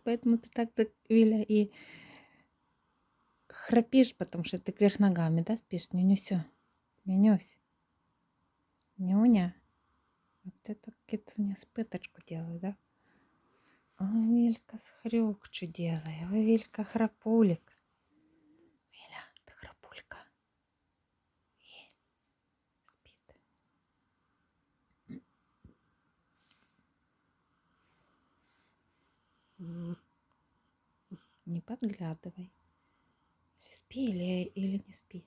Поэтому ты так, Виля, и храпишь, потому что ты кверх ногами, да, спишь? Нюнюсю. Нюнюсь. Нюня. Вот это кицуня с пыточку делаю, да? Ой, Вилька с хрюкчу делаю. Ой, Вилька храпулик. Виля, ты храпулька. И спит. Не подглядывай. Спи или не спи.